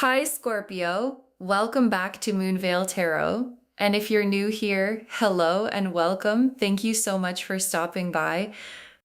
Hi, Scorpio. Welcome back to Moonveil Tarot. And if you're new here, hello and welcome. Thank you so much for stopping by.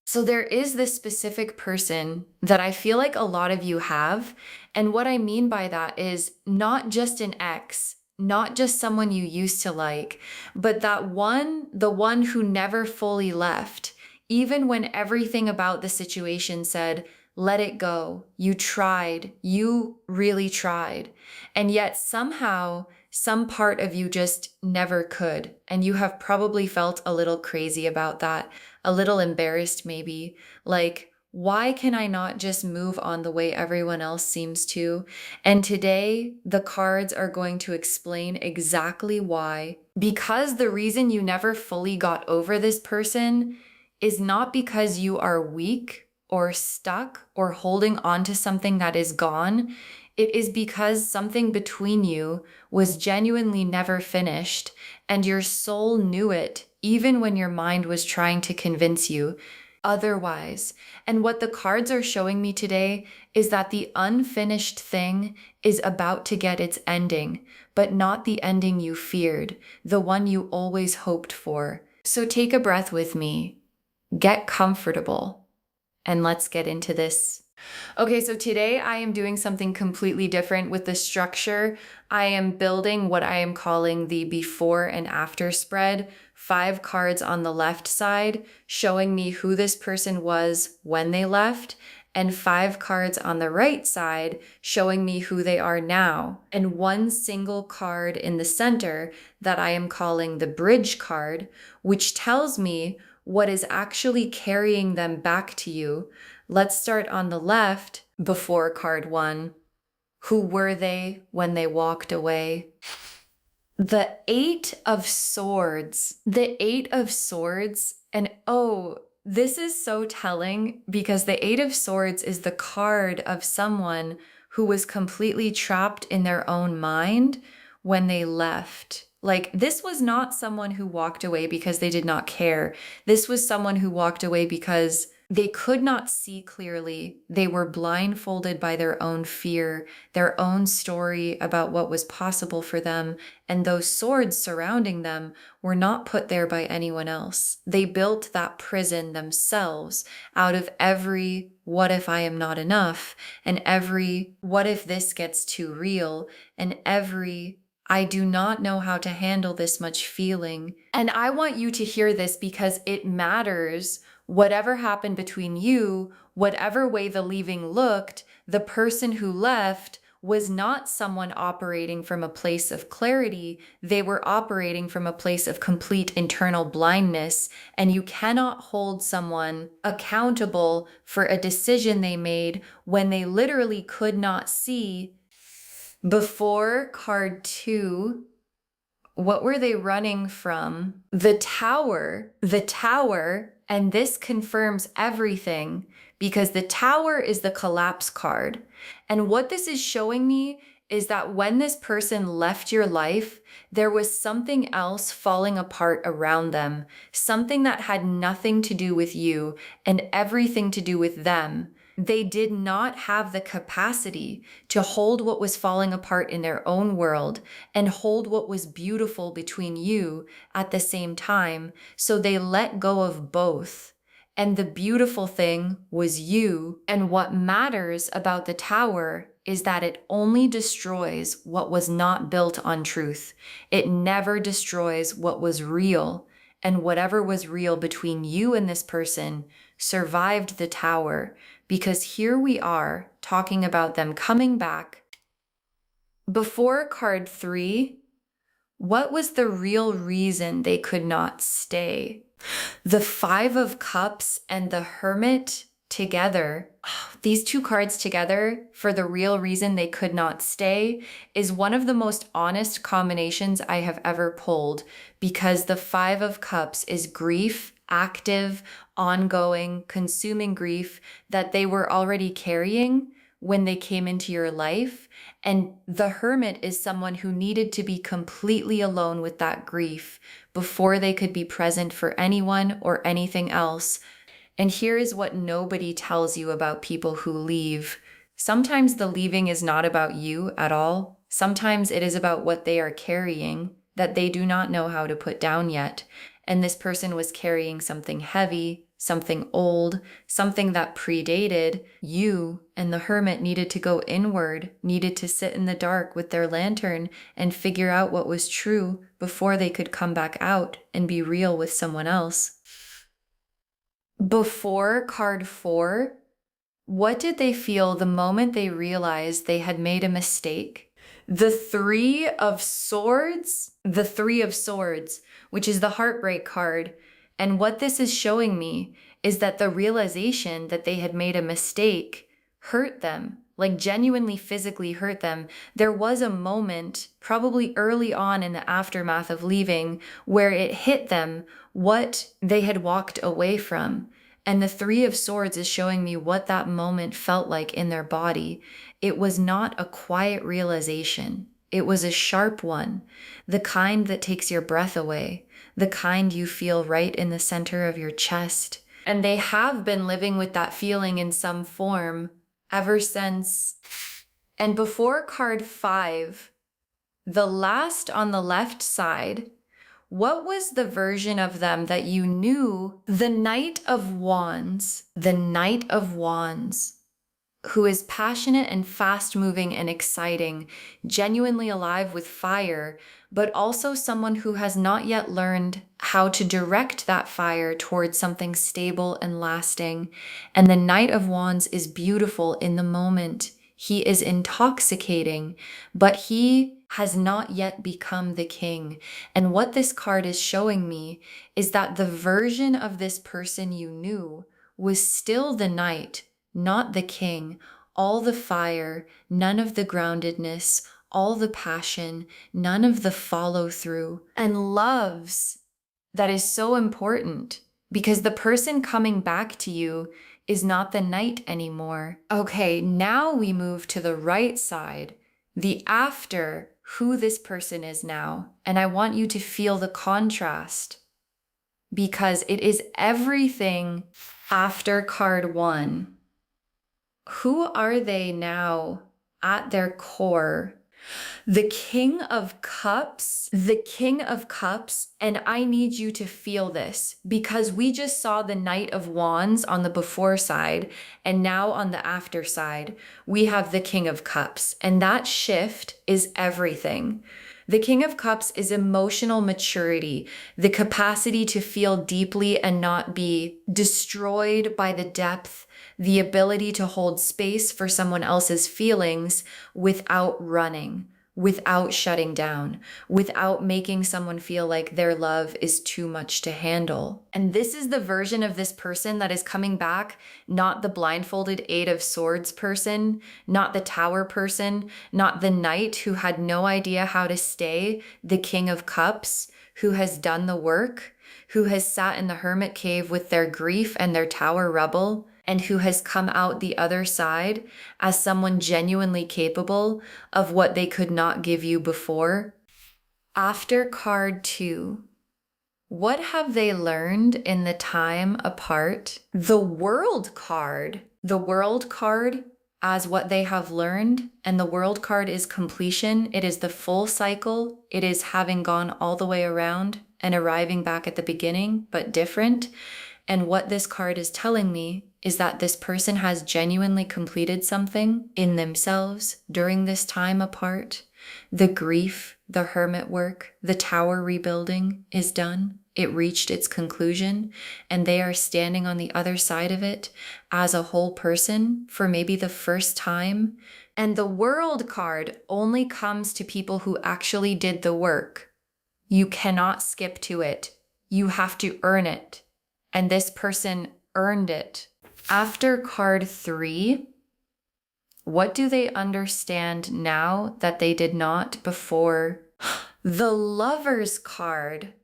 So, there is this specific person that I feel like a lot of you have. And what I mean by that is not just an ex, not just someone you used to like, but the one who never fully left, even when everything about the situation said, let it go. You tried. You really tried. And yet somehow, some part of you just never could. And you have probably felt a little crazy about that, a little embarrassed maybe. Like, why can I not just move on the way everyone else seems to? And today, the cards are going to explain exactly why. Because the reason you never fully got over this person is not because you are weak or stuck or holding on to something that is gone. It is because something between you was genuinely never finished, and your soul knew it, even when your mind was trying to convince you otherwise. And what the cards are showing me today is that the unfinished thing is about to get its ending, but not the ending you feared, the one you always hoped for. So take a breath with me, get comfortable, and let's get into this. Okay, so today I am doing something completely different with the structure. I am building what I am calling the before and after spread. 5 cards on the left side showing me who this person was when they left, and 5 cards on the right side showing me who they are now, and 1 single card in the center that I am calling the bridge card, which tells me what is actually carrying them back to you. Let's start on the left, before card 1. Who were they when they walked away? The 8 of Swords. The 8 of Swords. And oh, this is so telling because the 8 of Swords is the card of someone who was completely trapped in their own mind when they left. Like, this was not someone who walked away because they did not care. This was someone who walked away because they could not see clearly. They were blindfolded by their own fear, their own story about what was possible for them, and those swords surrounding them were not put there by anyone else. They built that prison themselves out of every what if I am not enough, and every what if this gets too real, and every I do not know how to handle this much feeling. And I want you to hear this because it matters. Whatever happened between you, whatever way the leaving looked, the person who left was not someone operating from a place of clarity. They were operating from a place of complete internal blindness. And you cannot hold someone accountable for a decision they made when they literally could not see. Before card 2, what were they running from? The Tower. The Tower, and this confirms everything because the Tower is the collapse card. And what this is showing me is that when this person left your life, there was something else falling apart around them, something that had nothing to do with you and everything to do with them. They did not have the capacity to hold what was falling apart in their own world and hold what was beautiful between you at the same time. So they let go of both. And the beautiful thing was you. And what matters about the Tower is that it only destroys what was not built on truth. It never destroys what was real. And whatever was real between you and this person survived the Tower, because here we are talking about them coming back. Before card 3, what was the real reason they could not stay? The 5 of Cups and the Hermit together, these 2 cards together for the real reason they could not stay is one of the most honest combinations I have ever pulled, because the 5 of Cups is grief, active, ongoing, consuming grief that they were already carrying when they came into your life. And the Hermit is someone who needed to be completely alone with that grief before they could be present for anyone or anything else. And here is what nobody tells you about people who leave. Sometimes the leaving is not about you at all. Sometimes it is about what they are carrying that they do not know how to put down yet. And this person was carrying something heavy, something old, something that predated you, and the hermit needed to go inward, needed to sit in the dark with their lantern and figure out what was true before they could come back out and be real with someone else. Before card 4, what did they feel the moment they realized they had made a mistake? The Three of Swords, which is the heartbreak card. And what this is showing me is that the realization that they had made a mistake hurt them, like genuinely physically hurt them. There was a moment, probably early on in the aftermath of leaving, where it hit them what they had walked away from. And the Three of Swords is showing me what that moment felt like in their body. It was not a quiet realization. It was a sharp one, the kind that takes your breath away, the kind you feel right in the center of your chest. And they have been living with that feeling in some form ever since. And before card 5, the last on the left side, what was the version of them that you knew? The Knight of Wands, who is passionate and fast-moving and exciting, genuinely alive with fire, but also someone who has not yet learned how to direct that fire towards something stable and lasting. And the Knight of Wands is beautiful in the moment. He is intoxicating, but he has not yet become the king. And what this card is showing me is that the version of this person you knew was still the knight, not the king. All the fire, none of the groundedness, all the passion, none of the follow through, and loves. That is so important because the person coming back to you is not the knight anymore. Okay, now we move to the right side, the after, who this person is now. And I want you to feel the contrast because it is everything after card 1. Who are they now at their core? The King of Cups, and I need you to feel this because we just saw the Knight of Wands on the before side, and now on the after side, we have the King of Cups, and that shift is everything. The King of Cups is emotional maturity, the capacity to feel deeply and not be destroyed by the depth, the ability to hold space for someone else's feelings without running, without shutting down, without making someone feel like their love is too much to handle. And this is the version of this person that is coming back, not the blindfolded Eight of Swords person, not the Tower person, not the Knight who had no idea how to stay, the King of Cups, who has done the work, who has sat in the hermit cave with their grief and their tower rubble, and who has come out the other side as someone genuinely capable of what they could not give you before. After card 2, what have they learned in the time apart? The World card as what they have learned, and the World card is completion. It is the full cycle. It is having gone all the way around and arriving back at the beginning, but different. And what this card is telling me is that this person has genuinely completed something in themselves during this time apart. The grief, the hermit work, the tower rebuilding is done. It reached its conclusion, and they are standing on the other side of it as a whole person for maybe the first time. And the World card only comes to people who actually did the work. You cannot skip to it. You have to earn it. And this person earned it. After card 3, what do they understand now that they did not before? The Lovers card,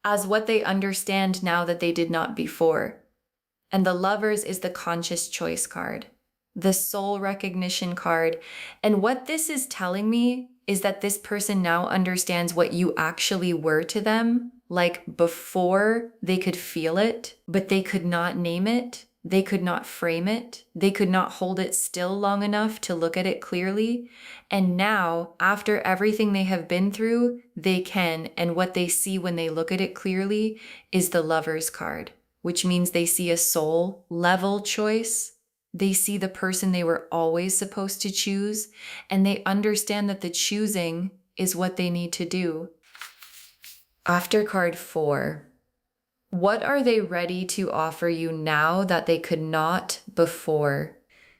as what they understand now that they did not before. And the Lovers is the conscious choice card, the soul recognition card. And what this is telling me is that this person now understands what you actually were to them. Like before they could feel it, but they could not name it. They could not frame it. They could not hold it still long enough to look at it clearly. And now, after everything they have been through, they can. And what they see when they look at it clearly is the Lover's card, which means they see a soul level choice. They see the person they were always supposed to choose, and they understand that the choosing is what they need to do. After card 4, what are they ready to offer you now that they could not before?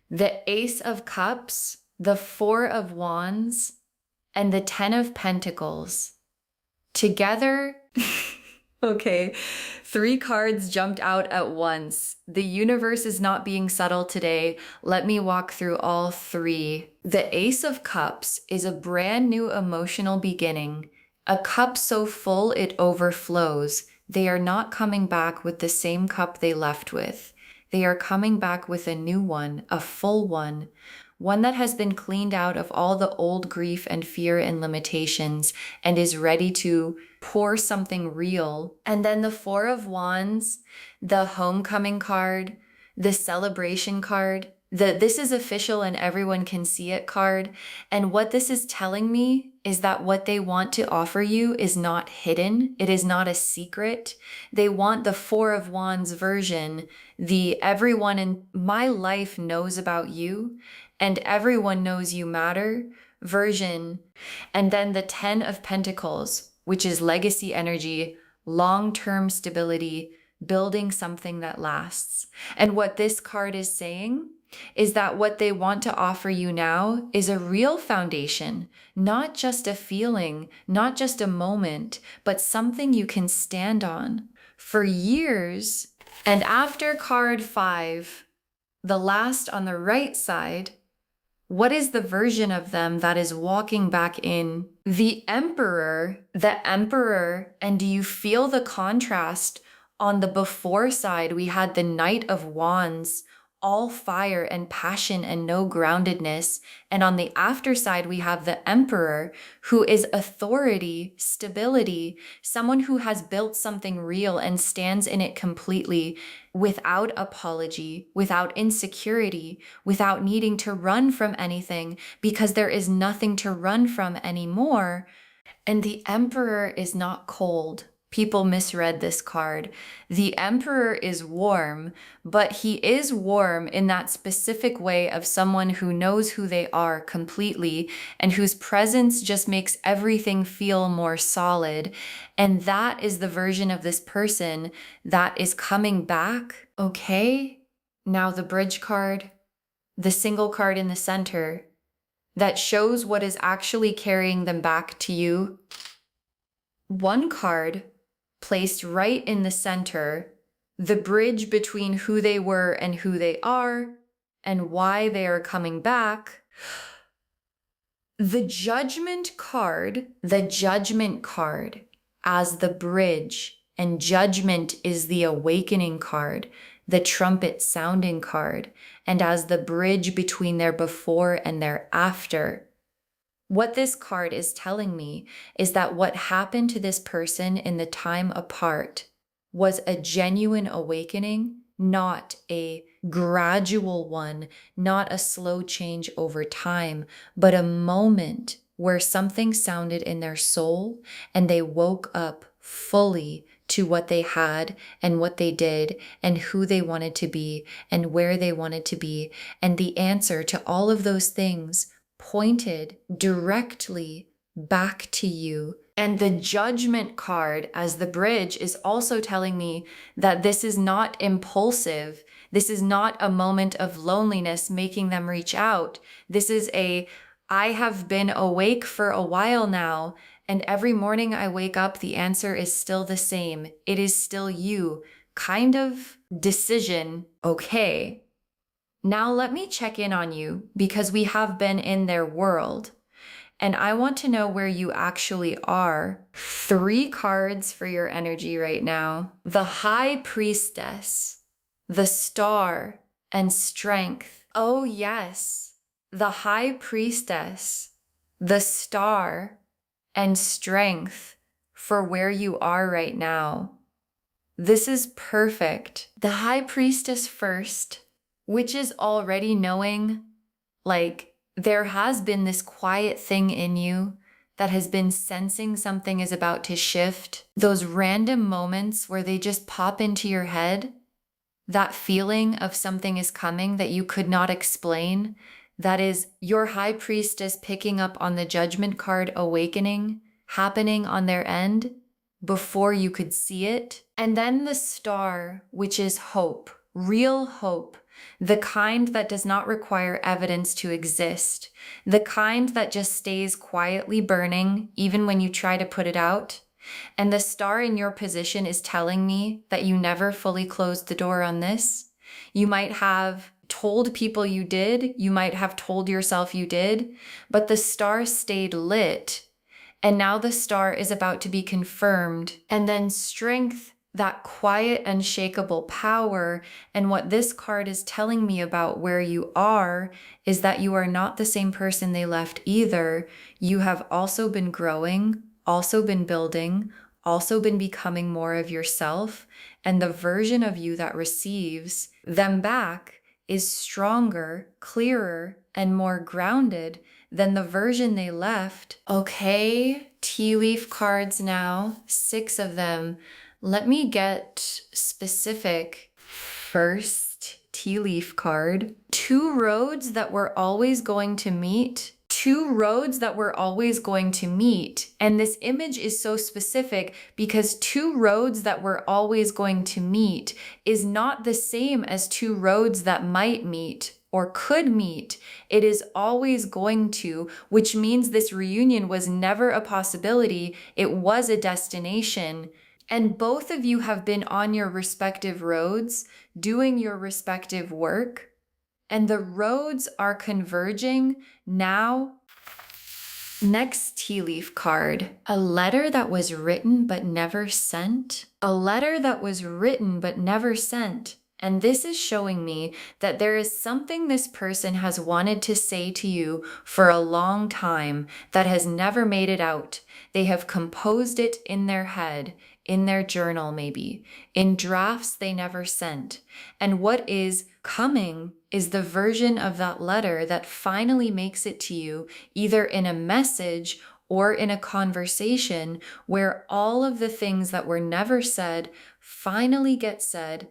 The Ace of Cups, the Four of Wands, and the Ten of Pentacles. Together, okay, 3 cards jumped out at once. The universe is not being subtle today. Let me walk through all 3. The Ace of Cups is a brand new emotional beginning. A cup so full it overflows. They are not coming back with the same cup they left with. They are coming back with a new one, a full one that has been cleaned out of all the old grief and fear and limitations and is ready to pour something real. And then the Four of Wands, the homecoming card, the celebration card, the this is official and everyone can see it card. And what this is telling me is that what they want to offer you is not hidden. It is not a secret. They want the Four of Wands version, the everyone in my life knows about you and everyone knows you matter version. And then the 10 of Pentacles, which is legacy energy, long-term stability, building something that lasts. And what this card is saying is that what they want to offer you now is a real foundation, not just a feeling, not just a moment, but something you can stand on for years. And after card 5, the last on the right side, what is the version of them that is walking back in? The Emperor, and do you feel the contrast? On the before side, we had the Knight of Wands, all fire and passion and no groundedness. And on the after side, we have the Emperor, who is authority, stability, someone who has built something real and stands in it completely without apology, without insecurity, without needing to run from anything, because there is nothing to run from anymore. And the Emperor is not cold. People misread this card. The Emperor is warm, but he is warm in that specific way of someone who knows who they are completely and whose presence just makes everything feel more solid. And that is the version of this person that is coming back. Okay, now the Bridge card, the single card in the center that shows what is actually carrying them back to you. One card placed right in the center, the bridge between who they were and who they are and why they are coming back. The Judgment card as the bridge, and Judgment is the awakening card, the trumpet sounding card, and as the bridge between their before and their after. What this card is telling me is that what happened to this person in the time apart was a genuine awakening, not a gradual one, not a slow change over time, but a moment where something sounded in their soul and they woke up fully to what they had and what they did and who they wanted to be and where they wanted to be. And the answer to all of those things pointed directly back to you. And the Judgment card as the bridge is also telling me that this is not impulsive. This is not a moment of loneliness making them reach out. This is I have been awake for a while now, and every morning I wake up, the answer is still the same. It is still you, kind of decision. Okay. Now let me check in on you because we have been in their world and I want to know where you actually are. 3 cards for your energy right now. The High Priestess, the Star, and Strength. Oh yes, the High Priestess, the Star, and Strength for where you are right now. This is perfect. The High Priestess first, which is already knowing, like, there has been this quiet thing in you that has been sensing something is about to shift. Those random moments where they just pop into your head, that feeling of something is coming that you could not explain, that is your High Priestess picking up on the Judgment card awakening, happening on their end before you could see it. And then the Star, which is hope, real hope, the kind that does not require evidence to exist, the kind that just stays quietly burning even when you try to put it out. And the Star in your position is telling me that you never fully closed the door on this. You might have told people you did, you might have told yourself you did, but the Star stayed lit. And now the Star is about to be confirmed. And then strength, that quiet, unshakable power. And what this card is telling me about where you are is that you are not the same person they left either. You have also been growing, also been building, also been becoming more of yourself. And the version of you that receives them back is stronger, clearer, and more grounded than the version they left. Okay, tea leaf cards now, 6 of them. Let me get specific. First tea leaf card. 2 roads that were always going to meet. 2 roads that were always going to meet. And this image is so specific because 2 roads that were always going to meet is not the same as 2 roads that might meet or could meet. It is always going to, which means this reunion was never a possibility. It was a destination. And both of you have been on your respective roads, doing your respective work. And the roads are converging now. Next tea leaf card. A letter that was written but never sent. A letter that was written but never sent. And this is showing me that there is something this person has wanted to say to you for a long time that has never made it out. They have composed it in their head, in their journal maybe, in drafts they never sent. And what is coming is the version of that letter that finally makes it to you, either in a message or in a conversation where all of the things that were never said finally get said.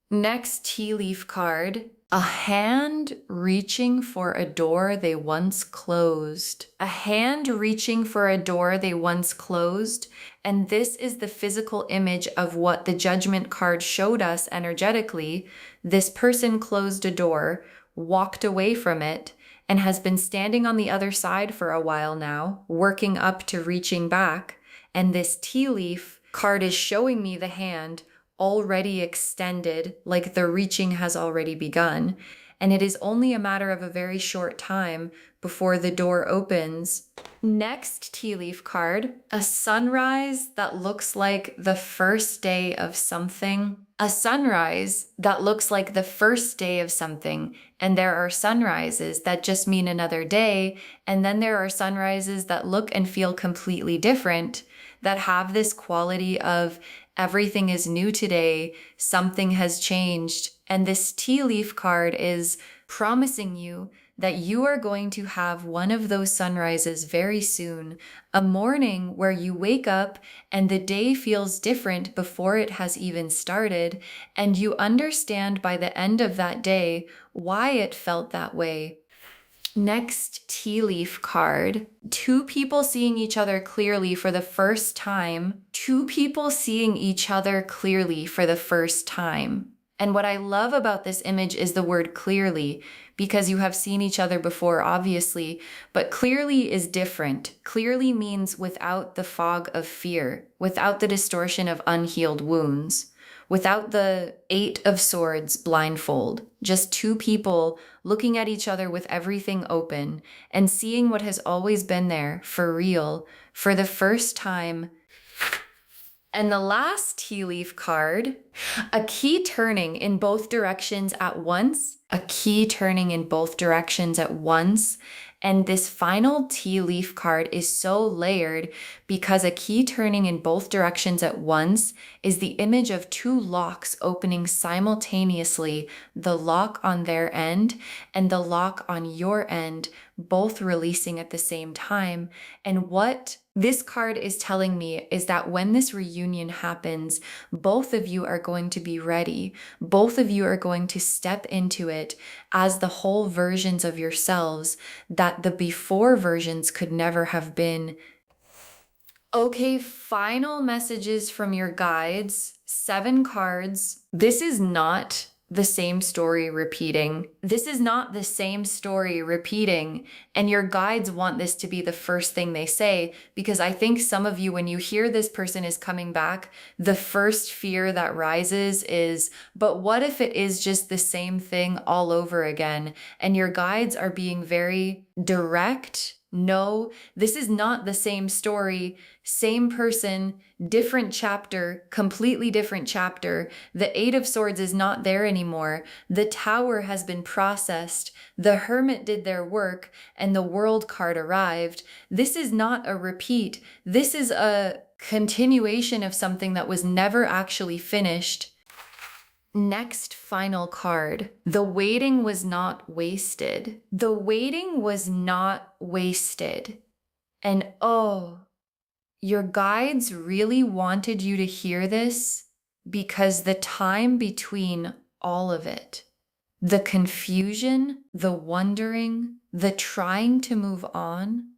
Next tea leaf card. A hand reaching for a door they once closed. A hand reaching for a door they once closed. And this is the physical image of what the Judgment card showed us energetically. This person closed a door, walked away from it, and has been standing on the other side for a while now, working up to reaching back. And this tea leaf card is showing me the hand already extended, like the reaching has already begun. And it is only a matter of a very short time before the door opens. Next tea leaf card, a sunrise that looks like the first day of something. A sunrise that looks like the first day of something. And there are sunrises that just mean another day. And then there are sunrises that look and feel completely different, that have this quality of everything is new today, something has changed. And this tea leaf card is promising you that you are going to have one of those sunrises very soon, a morning where you wake up and the day feels different before it has even started, and you understand by the end of that day why it felt that way. Next tea leaf card. 2 people seeing each other clearly for the first time. 2 people seeing each other clearly for the first time. And what I love about this image is the word clearly, because you have seen each other before, obviously, but clearly is different. Clearly means without the fog of fear, without the distortion of unhealed wounds, without the 8 of Swords blindfold, just 2 people looking at each other with everything open and seeing what has always been there for real for the first time. And the last tea leaf card, a key turning in both directions at once, a key turning in both directions at once. And this final tea leaf card is so layered because a key turning in both directions at once is the image of two locks opening simultaneously, the lock on their end and the lock on your end, both releasing at the same time. And what this card is telling me is that when this reunion happens, both of you are going to be ready. Both of you are going to step into it as the whole versions of yourselves that the before versions could never have been. Okay, final messages from your guides. 7 cards. This is not the same story repeating. This is not the same story repeating. And your guides want this to be the first thing they say, because I think some of you, when you hear this person is coming back, the first fear that rises is, but what if it is just the same thing all over again? And your guides are being very direct. No, this is not the same story, same person, different chapter, completely different chapter. The 8 of Swords is not there anymore. The Tower has been processed. The Hermit did their work and the World card arrived. This is not a repeat. This is a continuation of something that was never actually finished. Next final card. The waiting was not wasted. The waiting was not wasted. And oh, your guides really wanted you to hear this because the time between all of it, the confusion, the wondering, the trying to move on,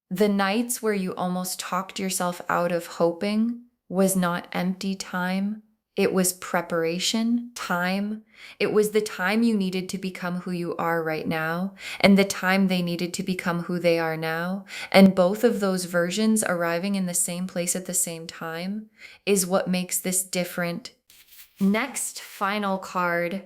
the nights where you almost talked yourself out of hoping was not empty time. It was preparation, time. It was the time you needed to become who you are right now, and the time they needed to become who they are now. And both of those versions arriving in the same place at the same time is what makes this different. Next final card.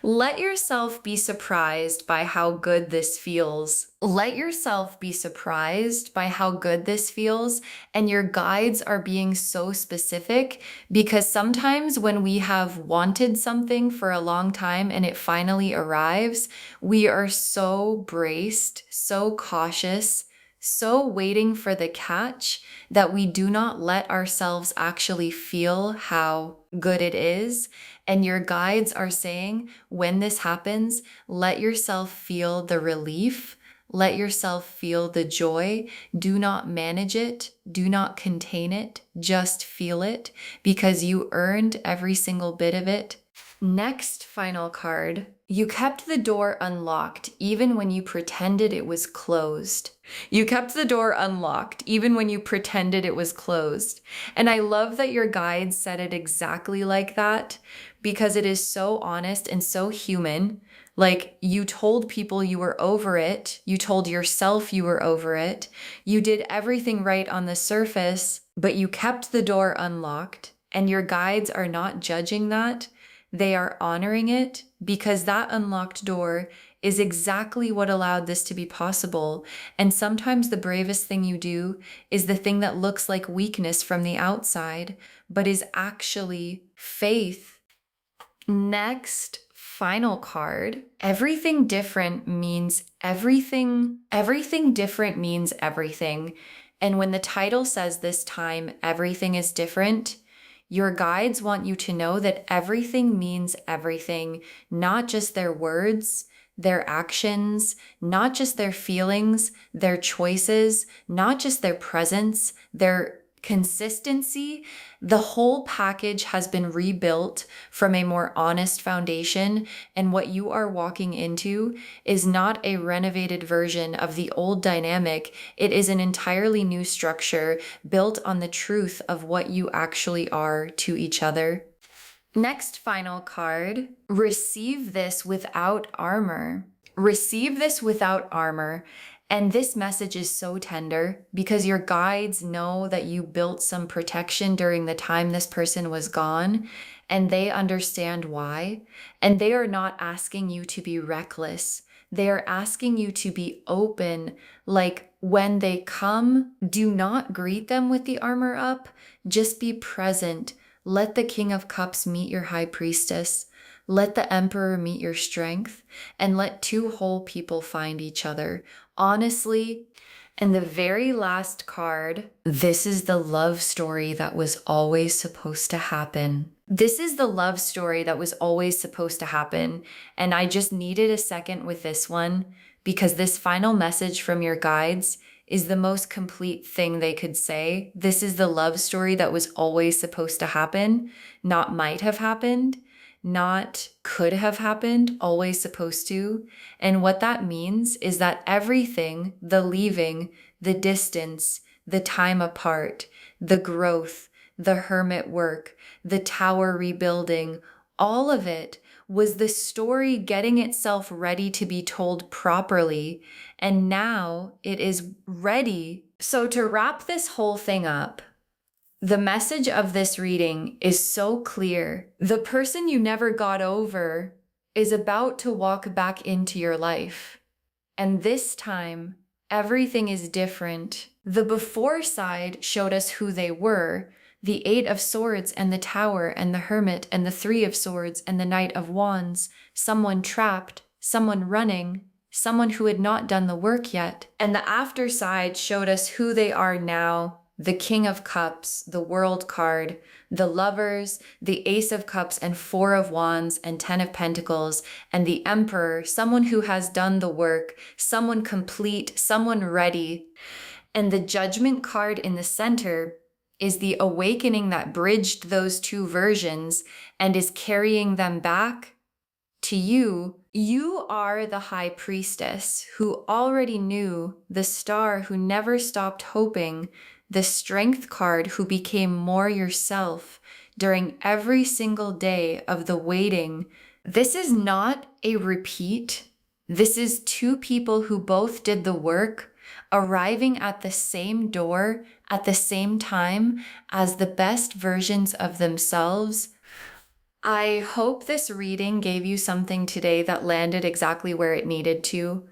Let yourself be surprised by how good this feels. Let yourself be surprised by how good this feels. And your guides are being so specific because sometimes when we have wanted something for a long time and it finally arrives, we are so braced, so cautious, so waiting for the catch that we do not let ourselves actually feel how good it is. And your guides are saying, when this happens, let yourself feel the relief. Let yourself feel the joy. Do not manage it. Do not contain it. Just feel it because you earned every single bit of it. Next final card. You kept the door unlocked even when you pretended it was closed. You kept the door unlocked even when you pretended it was closed. And I love that your guides said it exactly like that because it is so honest and so human. Like, you told people you were over it. You told yourself you were over it. You did everything right on the surface, but you kept the door unlocked. And your guides are not judging that. They are honoring it because that unlocked door is exactly what allowed this to be possible. And sometimes the bravest thing you do is the thing that looks like weakness from the outside, but is actually faith. Next, final card. Everything different means everything. Everything different means everything. And when the title says this time, everything is different, your guides want you to know that everything means everything, not just their words, their actions, not just their feelings, their choices, not just their presence, their consistency. The whole package has been rebuilt from a more honest foundation, and what you are walking into is not a renovated version of the old dynamic. It is an entirely new structure built on the truth of what you actually are to each other. Next final card. Receive this without armor. Receive this without armor. And this message is so tender because your guides know that you built some protection during the time this person was gone, and they understand why. And they are not asking you to be reckless. They are asking you to be open. Like, when they come, do not greet them with the armor up. Just be present. Let the King of Cups meet your High Priestess. Let the Emperor meet your strength, and let two whole people find each other. Honestly, and the very last card, this is the love story that was always supposed to happen. This is the love story that was always supposed to happen. And I just needed a second with this one because this final message from your guides is the most complete thing they could say. This is the love story that was always supposed to happen, not might have happened, not could have happened, always supposed to. And what that means is that everything, the leaving, the distance, the time apart, the growth, the hermit work, the tower rebuilding, all of it was the story getting itself ready to be told properly. And now it is ready. So to wrap this whole thing up, the message of this reading is so clear. The person you never got over is about to walk back into your life. And this time, everything is different. The before side showed us who they were, the Eight of Swords and the Tower and the Hermit and the Three of Swords and the Knight of Wands, someone trapped, someone running, someone who had not done the work yet. And the after side showed us who they are now, the King of Cups, the World card, the Lovers, the Ace of Cups and Four of Wands and Ten of Pentacles, and the Emperor, someone who has done the work, someone complete, someone ready. And the Judgment card in the center is the awakening that bridged those two versions and is carrying them back to you. You are the High Priestess who already knew, the Star who never stopped hoping, the Strength card who became more yourself during every single day of the waiting. This is not a repeat. This is two people who both did the work, arriving at the same door at the same time as the best versions of themselves. I hope this reading gave you something today that landed exactly where it needed to.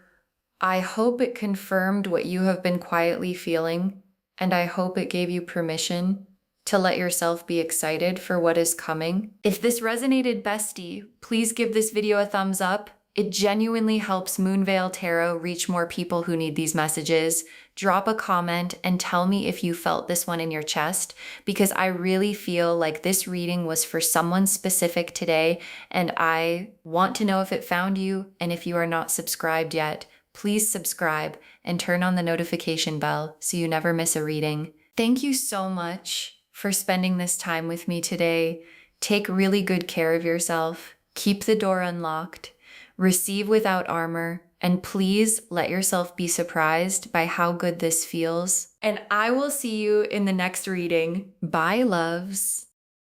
I hope it confirmed what you have been quietly feeling, and I hope it gave you permission to let yourself be excited for what is coming. If this resonated, bestie, please give this video a thumbs up. It genuinely helps Moonveil Tarot reach more people who need these messages. Drop a comment and tell me if you felt this one in your chest, because I really feel like this reading was for someone specific today, and I want to know if it found you. And if you are not subscribed yet, please subscribe and turn on the notification bell so you never miss a reading. Thank you so much for spending this time with me today. Take really good care of yourself. Keep the door unlocked. Receive without armor, and please let yourself be surprised by how good this feels. And I will see you in the next reading. Bye, loves.